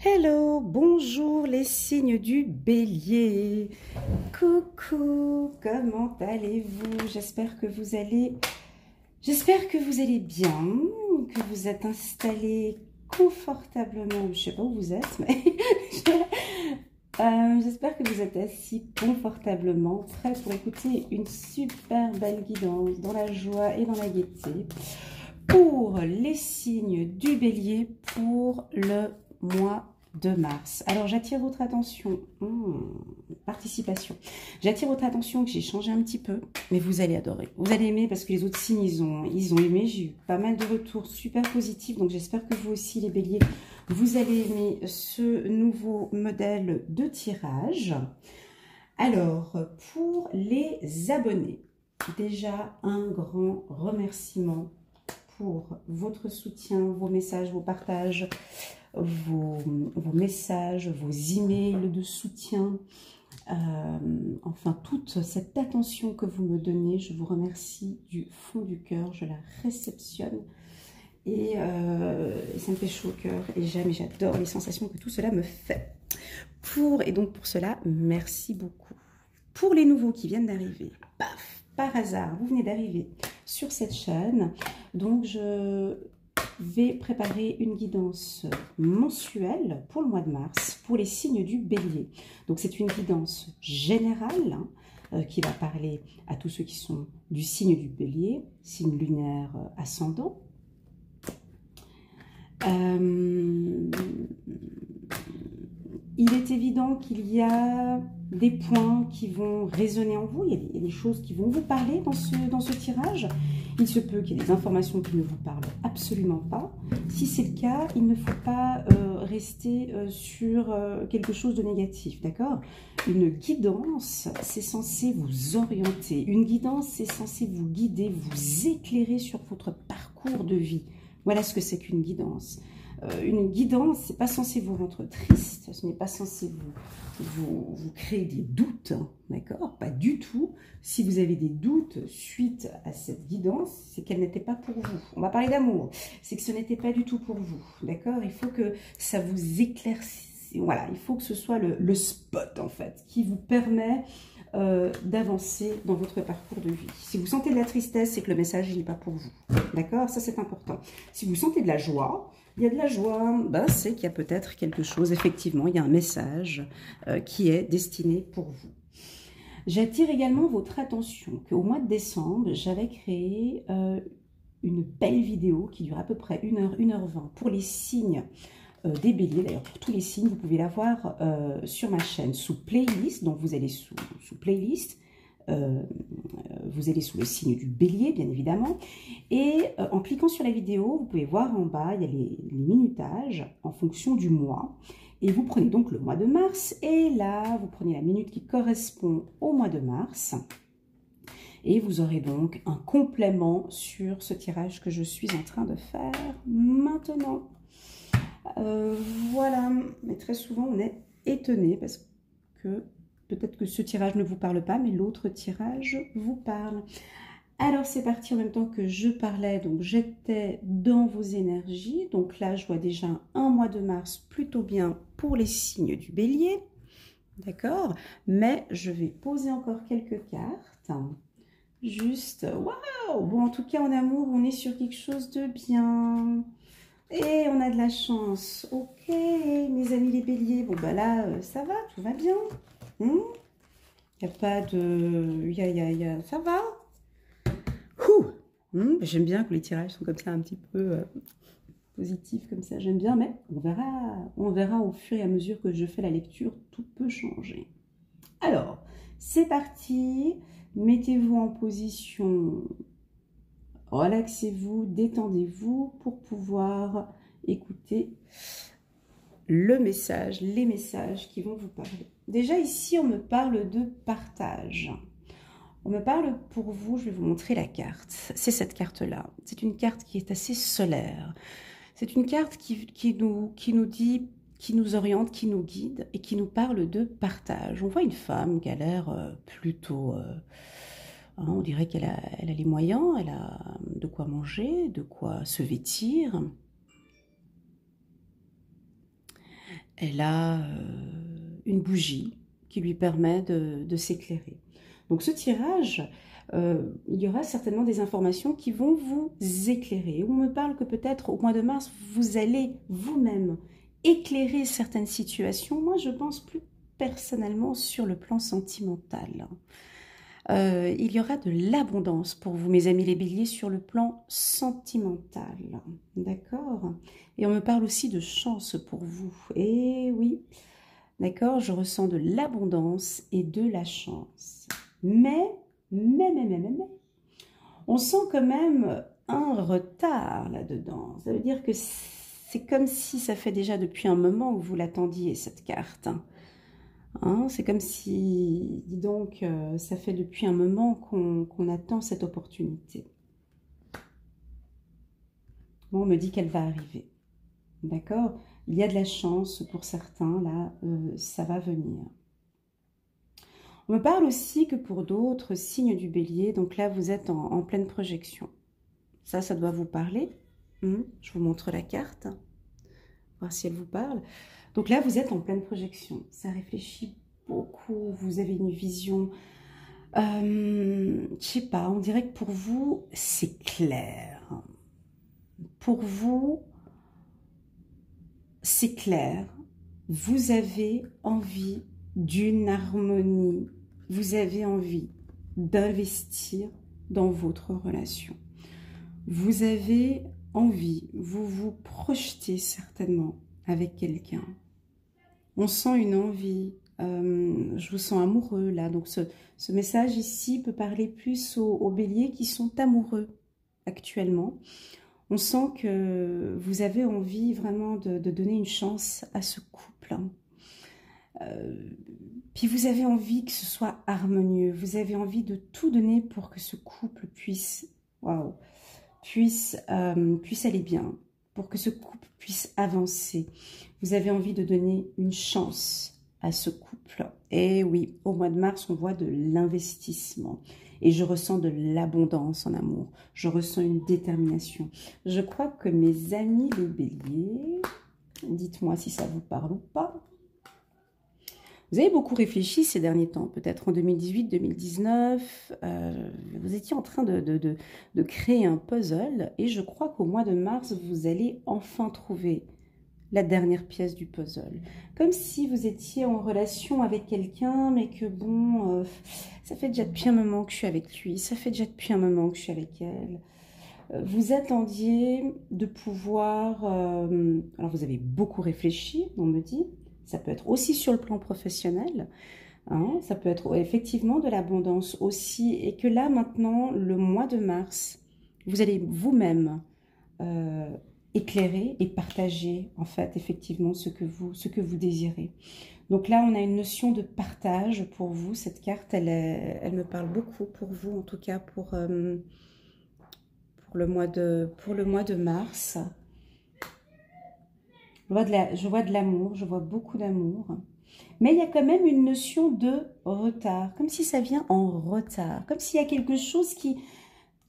Hello, bonjour les signes du bélier. Coucou, comment allez-vous? J'espère que vous allez bien, que vous êtes installés confortablement. Je sais pas où vous êtes, mais j'espère que vous êtes assis confortablement, prêts pour écouter une super belle guidance dans la joie et dans la gaieté pour les signes du bélier pour le mois de mars. Alors j'attire votre attention, participation, j'attire votre attention que j'ai changé un petit peu, mais vous allez adorer, vous allez aimer parce que les autres signes ils ont aimé, j'ai eu pas mal de retours super positifs, donc j'espère que vous aussi les béliers, vous allez aimer ce nouveau modèle de tirage. Alors pour les abonnés, déjà un grand remerciement pour votre soutien, vos messages, vos partages, vos messages, vos emails de soutien, enfin toute cette attention que vous me donnez, je vous remercie du fond du cœur, je la réceptionne et ça me fait chaud au cœur et j'adore les sensations que tout cela me fait. Et donc pour cela, merci beaucoup. Pour les nouveaux qui viennent d'arriver, paf, par hasard, vous venez d'arriver sur cette chaîne, donc je vais préparer une guidance mensuelle pour le mois de mars, pour les signes du bélier. Donc c'est une guidance générale qui va parler à tous ceux qui sont du signe du bélier, signe lunaire ascendant. Il est évident qu'il y a des points qui vont résonner en vous, il y a des choses qui vont vous parler dans ce tirage. Il se peut qu'il y ait des informations qui ne vous parlent absolument pas. Si c'est le cas, il ne faut pas rester sur quelque chose de négatif, d'accord? Une guidance, c'est censé vous orienter. Une guidance, c'est censé vous guider, vous éclairer sur votre parcours de vie. Voilà ce que c'est qu'une guidance. Une guidance, ce n'est pas censé vous rendre triste, ce n'est pas censé vous créer des doutes, hein, d'accord? Pas du tout. Si vous avez des doutes suite à cette guidance, c'est qu'elle n'était pas pour vous. On va parler d'amour, c'est que ce n'était pas du tout pour vous, d'accord? Il faut que ça vous éclaircisse, voilà, il faut que ce soit le spot, en fait, qui vous permet d'avancer dans votre parcours de vie. Si vous sentez de la tristesse, c'est que le message n'est pas pour vous, d'accord? Ça, c'est important. Si vous sentez de la joie, il y a de la joie, ben, c'est qu'il y a peut-être quelque chose, effectivement, il y a un message qui est destiné pour vous. J'attire également votre attention qu'au mois de décembre, j'avais créé une belle vidéo qui dure à peu près 1h, 1h20 pour les signes des béliers. D'ailleurs, pour tous les signes, vous pouvez la voir sur ma chaîne sous playlist. Donc, vous allez sous playlist. Vous allez sous le signe du bélier, bien évidemment. Et en cliquant sur la vidéo, vous pouvez voir en bas, il y a les minutages en fonction du mois. Et vous prenez donc le mois de mars. Et là, vous prenez la minute qui correspond au mois de mars. Et vous aurez donc un complément sur ce tirage que je suis en train de faire maintenant. Voilà, mais très souvent on est étonné parce que peut-être que ce tirage ne vous parle pas, mais l'autre tirage vous parle. Alors c'est parti en même temps que je parlais, donc j'étais dans vos énergies. Donc là je vois déjà un mois de mars plutôt bien pour les signes du bélier, d'accord? Mais je vais poser encore quelques cartes. Juste, waouh! Bon, en tout cas en amour, on est sur quelque chose de bien. Et on a de la chance. Ok, mes amis les béliers. Bon, bah là, ça va, tout va bien. Il n'y a pas de... Ça va. J'aime bien que les tirages sont comme ça, un petit peu positifs, comme ça. J'aime bien, mais on verra au fur et à mesure que je fais la lecture. Tout peut changer. Alors, c'est parti. Mettez-vous en position... Relaxez-vous, détendez-vous pour pouvoir écouter le message, les messages qui vont vous parler. Déjà ici, on me parle de partage. On me parle pour vous, je vais vous montrer la carte. C'est cette carte-là. C'est une carte qui est assez solaire. C'est une carte qui nous dit, qui nous oriente, qui nous guide et qui nous parle de partage. On voit une femme qui a l'air plutôt... on dirait qu'elle a les moyens, elle a de quoi manger, de quoi se vêtir. elle a une bougie qui lui permet de s'éclairer. Donc ce tirage, il y aura certainement des informations qui vont vous éclairer. On me parle que peut-être au mois de mars, vous allez vous-même éclairer certaines situations. Moi, je pense plus personnellement sur le plan sentimental. Il y aura de l'abondance pour vous, mes amis les béliers, sur le plan sentimental. D'accord? Et on me parle aussi de chance pour vous. Et oui, d'accord, je ressens de l'abondance et de la chance. Mais, on sent quand même un retard là-dedans. Ça veut dire que c'est comme si ça fait déjà depuis un moment que vous l'attendiez, cette carte. Hein, c'est comme si, dis donc, ça fait depuis un moment qu'on attend cette opportunité. Bon, on me dit qu'elle va arriver. D'accord? Il y a de la chance pour certains, là, ça va venir. On me parle aussi que pour d'autres, signes du bélier, donc là, vous êtes en pleine projection. Ça doit vous parler. Je vous montre la carte, voir si elle vous parle. Donc là, vous êtes en pleine projection. Ça réfléchit beaucoup. Vous avez une vision. Je sais pas, on dirait que pour vous, c'est clair. Pour vous, c'est clair. Vous avez envie d'une harmonie. Vous avez envie d'investir dans votre relation. Vous avez envie, vous vous projetez certainement avec quelqu'un. On sent une envie, je vous sens amoureux là. Donc ce message ici peut parler plus aux béliers qui sont amoureux actuellement. On sent que vous avez envie vraiment de donner une chance à ce couple. Puis vous avez envie que ce soit harmonieux. Vous avez envie de tout donner pour que ce couple puisse aller bien, pour que ce couple puisse avancer. Vous avez envie de donner une chance à ce couple. Et oui, au mois de mars, on voit de l'investissement. Et je ressens de l'abondance en amour. Je ressens une détermination. Je crois que mes amis les béliers, dites-moi si ça vous parle ou pas. Vous avez beaucoup réfléchi ces derniers temps, peut-être en 2018-2019, vous étiez en train de créer un puzzle et je crois qu'au mois de mars, vous allez enfin trouver la dernière pièce du puzzle. Comme si vous étiez en relation avec quelqu'un, mais que bon, ça fait déjà depuis un moment que je suis avec lui, ça fait déjà depuis un moment que je suis avec elle. Vous attendiez de pouvoir... alors vous avez beaucoup réfléchi, on me dit. Ça peut être aussi sur le plan professionnel, hein, ça peut être effectivement de l'abondance aussi, et que là maintenant, le mois de mars, vous allez vous-même éclairer et partager en fait effectivement ce que vous désirez. Donc là, on a une notion de partage pour vous. Cette carte, elle me parle beaucoup pour vous, en tout cas pour le mois de mars. Je vois de l'amour, je vois beaucoup d'amour. Mais il y a quand même une notion de retard, comme si ça vient en retard, comme s'il y a quelque chose qui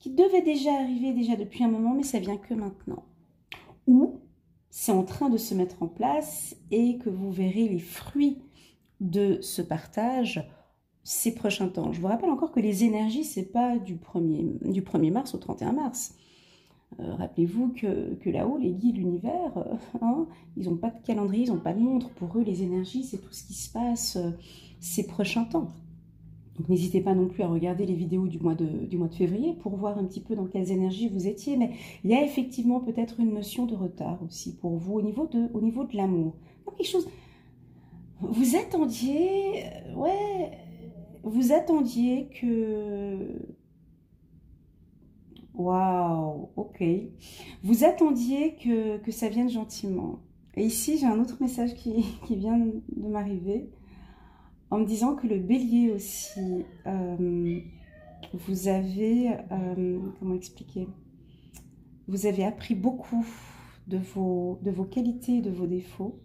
devait déjà arriver déjà depuis un moment, mais ça vient que maintenant. Ou c'est en train de se mettre en place et que vous verrez les fruits de ce partage ces prochains temps. Je vous rappelle encore que les énergies, c'est pas du 1er mars au 31 mars. Rappelez-vous que là-haut, les guides, l'univers, ils n'ont pas de calendrier, ils n'ont pas de montre. Pour eux, les énergies, c'est tout ce qui se passe ces prochains temps. Donc n'hésitez pas non plus à regarder les vidéos du mois de février pour voir un petit peu dans quelles énergies vous étiez. Mais il y a effectivement peut-être une notion de retard aussi pour vous au niveau de l'amour. Quelque chose... Vous attendiez... vous attendiez que... Waouh, ok. Vous attendiez que ça vienne gentiment. Et ici, j'ai un autre message qui vient de m'arriver en me disant que le bélier aussi, vous avez, comment expliquer? Vous avez appris beaucoup de vos qualités et de vos défauts.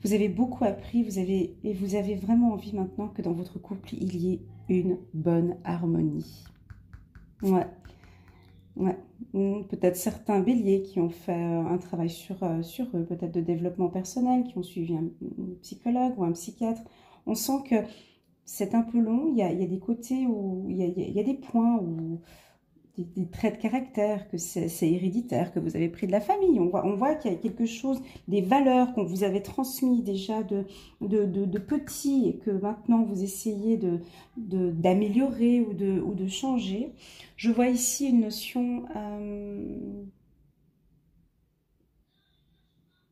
Vous avez beaucoup appris, vous avez vraiment envie maintenant que dans votre couple, il y ait une bonne harmonie. Ouais. Ouais. Peut-être certains béliers qui ont fait un travail sur eux, peut-être de développement personnel, qui ont suivi un psychologue ou un psychiatre. On sent que c'est un peu long, il y a des côtés où il y a des points où des traits de caractère, que c'est héréditaire, que vous avez pris de la famille. On voit qu'il y a quelque chose, des valeurs qu'on vous avait transmises déjà de petits et que maintenant vous essayez d'améliorer ou de changer. Je vois ici une notion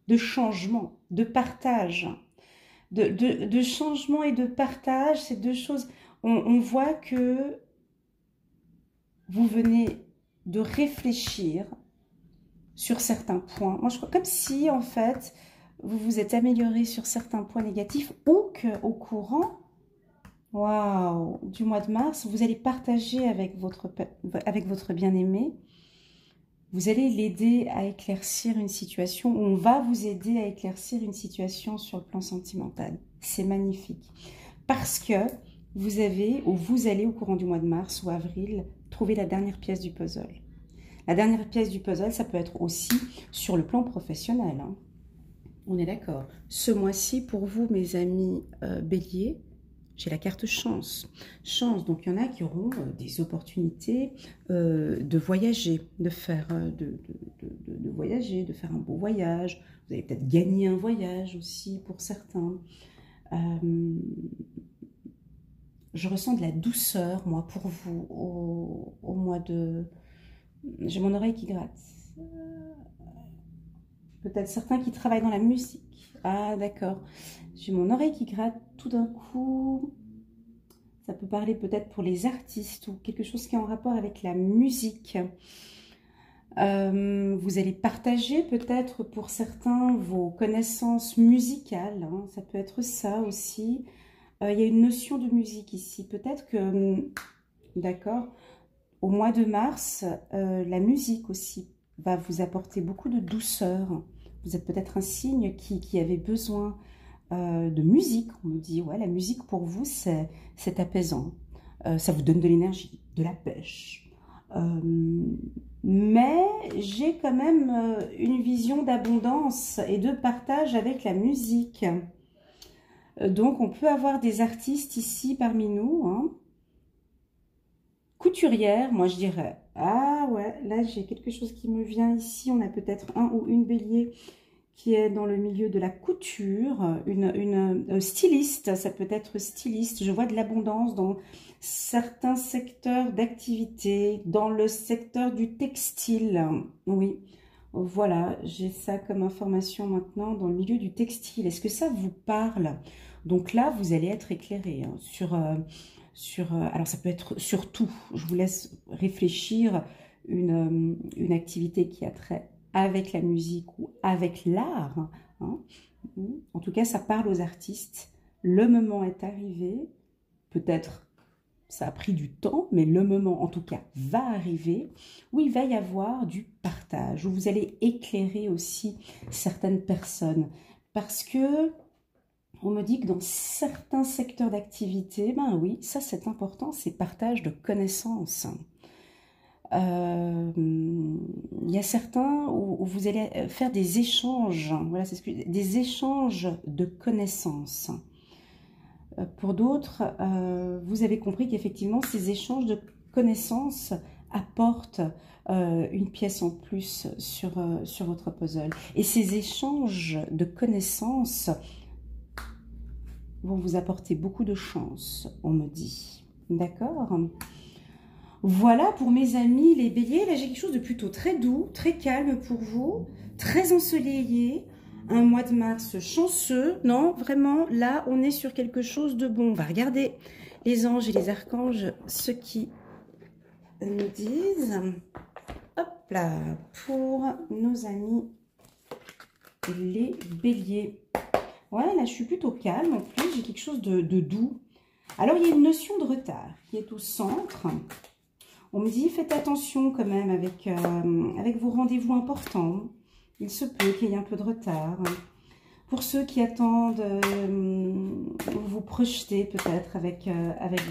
de changement, de partage. De changement et de partage, ces deux choses, on voit que vous venez de réfléchir sur certains points. Moi, je crois comme si, en fait, vous vous êtes amélioré sur certains points négatifs ou qu'au courant, waouh, du mois de mars, vous allez partager avec votre bien-aimé. Vous allez l'aider à éclaircir une situation, ou on va vous aider à éclaircir une situation sur le plan sentimental. C'est magnifique. Parce que vous allez, au courant du mois de mars ou avril, trouver la dernière pièce du puzzle. La dernière pièce du puzzle, ça peut être aussi sur le plan professionnel. Hein. On est d'accord. Ce mois-ci, pour vous, mes amis béliers, j'ai la carte chance. Chance, donc il y en a qui auront des opportunités de voyager, de voyager, de faire un beau voyage. Vous allez peut-être gagner un voyage aussi pour certains. Je ressens de la douceur, moi, pour vous, au mois de... J'ai mon oreille qui gratte. Peut-être certains qui travaillent dans la musique. Ah, d'accord. J'ai mon oreille qui gratte tout d'un coup. Ça peut parler peut-être pour les artistes ou quelque chose qui est en rapport avec la musique. Vous allez partager peut-être pour certains vos connaissances musicales. Hein. Ça peut être ça aussi. Il y a une notion de musique ici. Peut-être que, d'accord, au mois de mars, la musique aussi va vous apporter beaucoup de douceur. Vous êtes peut-être un signe qui avait besoin de musique. On me dit, ouais, la musique pour vous, c'est apaisant. Ça vous donne de l'énergie, de la pêche. Mais j'ai quand même une vision d'abondance et de partage avec la musique. Donc, on peut avoir des artistes ici parmi nous. Hein. Couturière, moi je dirais. Ah ouais, là j'ai quelque chose qui me vient ici. On a peut-être un ou une bélier qui est dans le milieu de la couture. Une styliste, ça peut être styliste. Je vois de l'abondance dans certains secteurs d'activité. Dans le secteur du textile. Oui. Voilà, j'ai ça comme information maintenant dans le milieu du textile. Est-ce que ça vous parle? Donc là, vous allez être éclairé hein, alors ça peut être sur tout. Je vous laisse réfléchir une activité qui a trait avec la musique ou avec l'art. Hein. En tout cas, ça parle aux artistes. Le moment est arrivé. Peut-être ça a pris du temps, mais le moment, en tout cas, va arriver où il va y avoir du partage, où vous allez éclairer aussi certaines personnes. Parce que, on me dit que dans certains secteurs d'activité, ben oui, ça c'est important, c'est partage de connaissances. Il y a certains où vous allez faire des échanges, voilà, des échanges de connaissances. Pour d'autres, vous avez compris qu'effectivement, ces échanges de connaissances apportent une pièce en plus sur votre puzzle. Et ces échanges de connaissances vont vous apporter beaucoup de chance, on me dit. D'accord ? Voilà pour mes amis les béliers. Là, j'ai quelque chose de plutôt très doux, très calme pour vous, très ensoleillé. Un mois de mars chanceux. Non, vraiment, là, on est sur quelque chose de bon. On va regarder les anges et les archanges, ce qui nous disent. Hop là, pour nos amis les béliers. Ouais, là, je suis plutôt calme. En plus, j'ai quelque chose de doux. Alors, il y a une notion de retard qui est au centre. On me dit, faites attention quand même avec vos rendez-vous importants. Il se peut qu'il y ait un peu de retard. Pour ceux qui attendent, vous projetez peut-être avec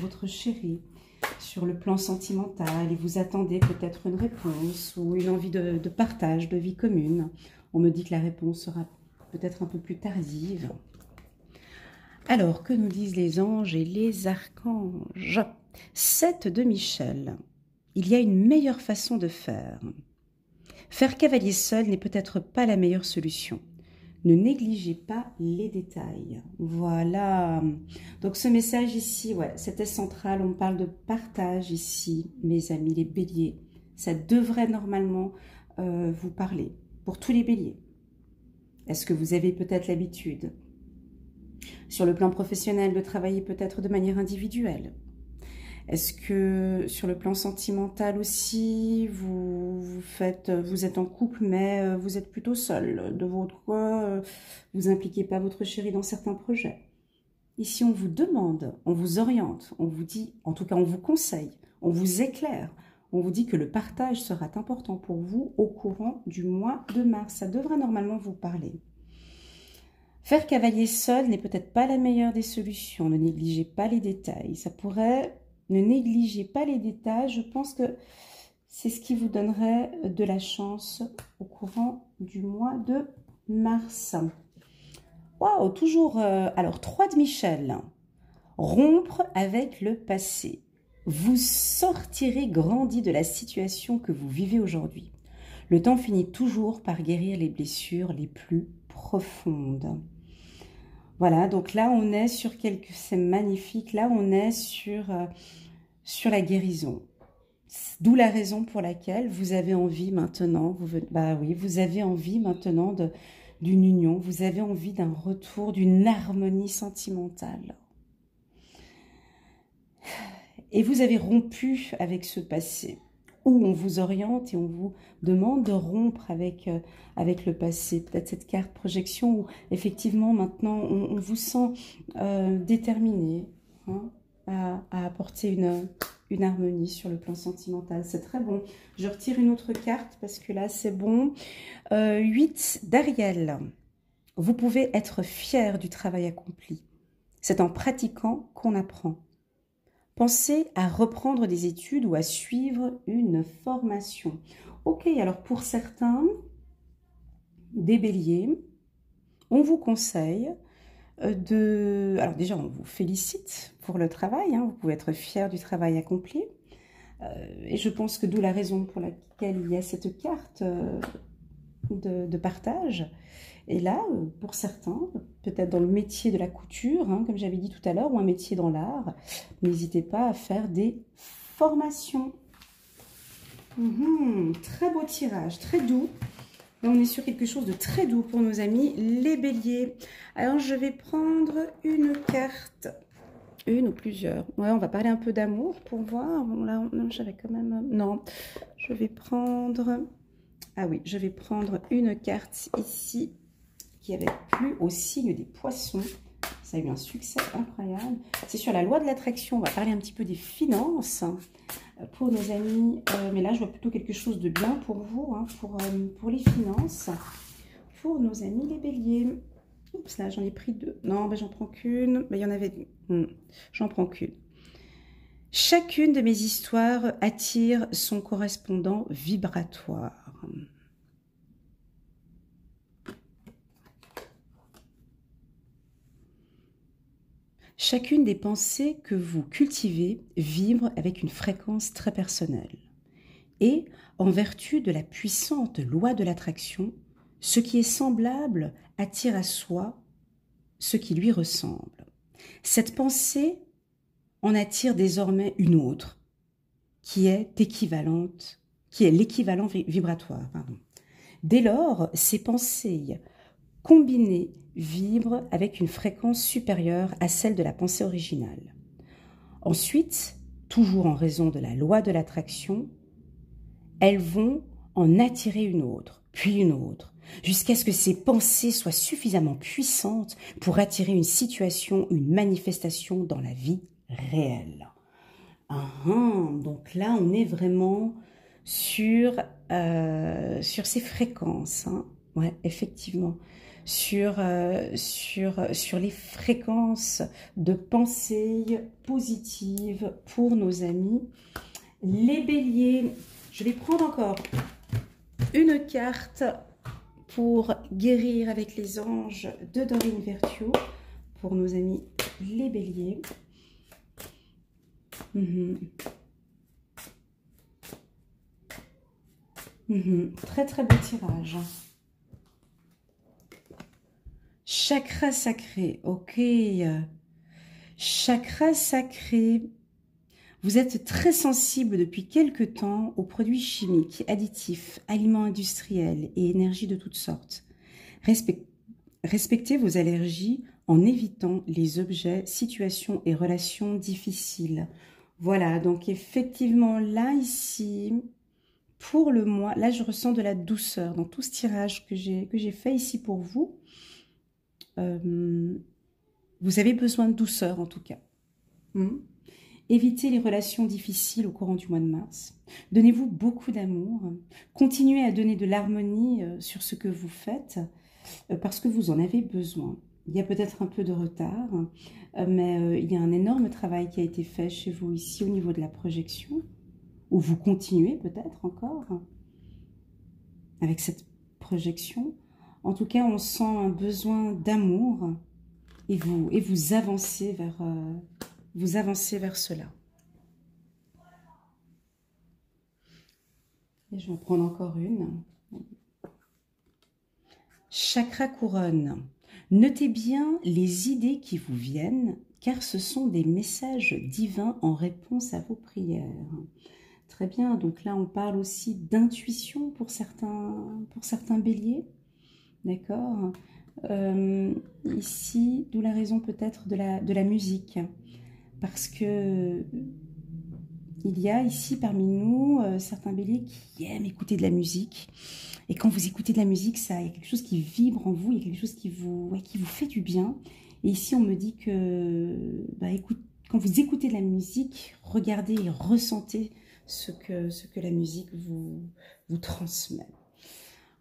votre chéri sur le plan sentimental et vous attendez peut-être une réponse ou une envie de partage, de vie commune. On me dit que la réponse sera peut-être un peu plus tardive. Alors, que nous disent les anges et les archanges? 7 de Michel. Il y a une meilleure façon de faire. Faire cavalier seul n'est peut-être pas la meilleure solution. Ne négligez pas les détails. Voilà. Donc ce message ici, ouais, c'était central. On parle de partage ici, mes amis, les béliers. Ça devrait normalement vous parler. Pour tous les béliers. Est-ce que vous avez peut-être l'habitude, sur le plan professionnel, de travailler peut-être de manière individuelle? Est-ce que sur le plan sentimental aussi, vous êtes en couple, mais vous êtes plutôt seul? De votre quoi, vous impliquez pas votre chéri dans certains projets? Ici, on vous demande, on vous oriente, on vous dit, en tout cas, on vous conseille, on vous éclaire, on vous dit que le partage sera important pour vous au courant du mois de mars. Ça devrait normalement vous parler. Faire cavalier seul n'est peut-être pas la meilleure des solutions. Ne négligez pas les détails. Ça pourrait... Ne négligez pas les détails. Je pense que c'est ce qui vous donnerait de la chance au courant du mois de mars. Waouh, toujours... alors, 3 de Michel. Rompre avec le passé. Vous sortirez grandi de la situation que vous vivez aujourd'hui. Le temps finit toujours par guérir les blessures les plus profondes. Voilà, donc là, on est sur quelque... C'est magnifique. Là, on est sur la guérison. D'où la raison pour laquelle vous avez envie maintenant, vous avez envie maintenant d'une union, vous avez envie d'un retour, d'une harmonie sentimentale. Et vous avez rompu avec ce passé, où on vous oriente et on vous demande de rompre avec le passé. Peut-être cette carte projection où effectivement maintenant on vous sent déterminé, hein, à apporter une harmonie sur le plan sentimental. C'est très bon. Je retire une autre carte parce que là c'est bon. 8 d'Ariel. Vous pouvez être fier du travail accompli. C'est en pratiquant qu'on apprend. Pensez à reprendre des études ou à suivre une formation. Ok, alors pour certains, des béliers, on vous conseille de... Alors déjà, on vous félicite pour le travail, hein, vous pouvez être fier du travail accompli. Et je pense que d'où la raison pour laquelle il y a cette carte de partage. Et là, pour certains, peut-être dans le métier de la couture, hein, comme j'avais dit tout à l'heure, ou un métier dans l'art, n'hésitez pas à faire des formations. Très beau tirage, très doux. Là, on est sur quelque chose de très doux pour nos amis, les béliers. Alors, je vais prendre une carte, une ou plusieurs. Ouais, on va parler un peu d'amour pour voir. Bon, là, j'avais quand même... Non, je vais prendre... Ah oui, je vais prendre une carte ici qui avait plu au signe des poissons. Ça a eu un succès incroyable. C'est sur la loi de l'attraction. On va parler un petit peu des finances pour nos amis. Mais là, je vois plutôt quelque chose de bien pour vous, hein, pour les finances. Pour nos amis les béliers. Oups, là, j'en ai pris 2. Non, ben, j'en prends qu'une. Ben, il y en avait... J'en prends qu'une. Chacune de mes histoires attire son correspondant vibratoire. Chacune des pensées que vous cultivez vibre avec une fréquence très personnelle. Et, en vertu de la puissante loi de l'attraction, ce qui est semblable attire à soi ce qui lui ressemble. Cette pensée en attire désormais une autre, qui est équivalente, qui est l'équivalent vibratoire. Dès lors, ces pensées combinées vibrent avec une fréquence supérieure à celle de la pensée originale. Ensuite, toujours en raison de la loi de l'attraction, elles vont en attirer une autre, puis une autre, jusqu'à ce que ces pensées soient suffisamment puissantes pour attirer une situation, une manifestation dans la vie réelle. Donc là, on est vraiment sur ces fréquences. Hein. Ouais, effectivement. sur les fréquences de pensée positives pour nos amis. Les béliers, je vais prendre encore une carte pour guérir avec les anges de Doreen Virtue pour nos amis les béliers. Très très beau tirage. Chakra sacré, ok. Chakra sacré. Vous êtes très sensible depuis quelque temps aux produits chimiques, additifs, aliments industriels et énergies de toutes sortes. Respectez vos allergies en évitant les objets, situations et relations difficiles. Voilà, donc effectivement là, ici, pour le mois, là je ressens de la douceur dans tout ce tirage que j'ai fait ici pour vous. Vous avez besoin de douceur en tout cas. Évitez les relations difficiles au courant du mois de mars. Donnez-vous beaucoup d'amour. Continuez à donner de l'harmonie sur ce que vous faites parce que vous en avez besoin. Il y a peut-être un peu de retard, mais il y a un énorme travail qui a été fait chez vous ici au niveau de la projection, où vous continuez peut-être encore avec cette projection. En tout cas, on sent un besoin d'amour et vous avancez vers cela. Et je vais en prendre encore une. Chakra couronne. Notez bien les idées qui vous viennent, car ce sont des messages divins en réponse à vos prières. Très bien, donc là on parle aussi d'intuition pour certains béliers. D'accord. Ici, d'où la raison peut-être de la musique. Parce que il y a ici parmi nous certains béliers qui aiment écouter de la musique. Et quand vous écoutez de la musique, il y a quelque chose qui vibre en vous, il y a quelque chose qui vous fait du bien. Et ici, on me dit que quand vous écoutez de la musique, regardez et ressentez ce que la musique vous transmet.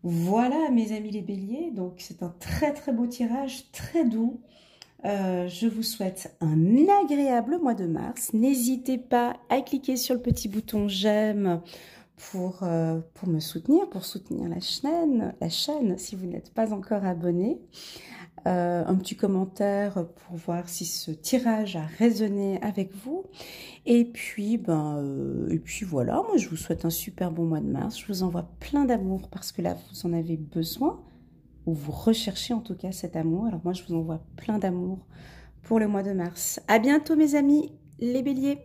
Voilà mes amis les béliers, donc c'est un très très beau tirage, très doux. Je vous souhaite un agréable mois de mars. N'hésitez pas à cliquer sur le petit bouton j'aime pour me soutenir, pour soutenir la chaîne si vous n'êtes pas encore abonné. Un petit commentaire pour voir si ce tirage a résonné avec vous. Et puis voilà, moi je vous souhaite un super bon mois de mars. Je vous envoie plein d'amour parce que là vous en avez besoin, ou vous recherchez en tout cas cet amour. Alors moi je vous envoie plein d'amour pour le mois de mars. À bientôt mes amis les béliers.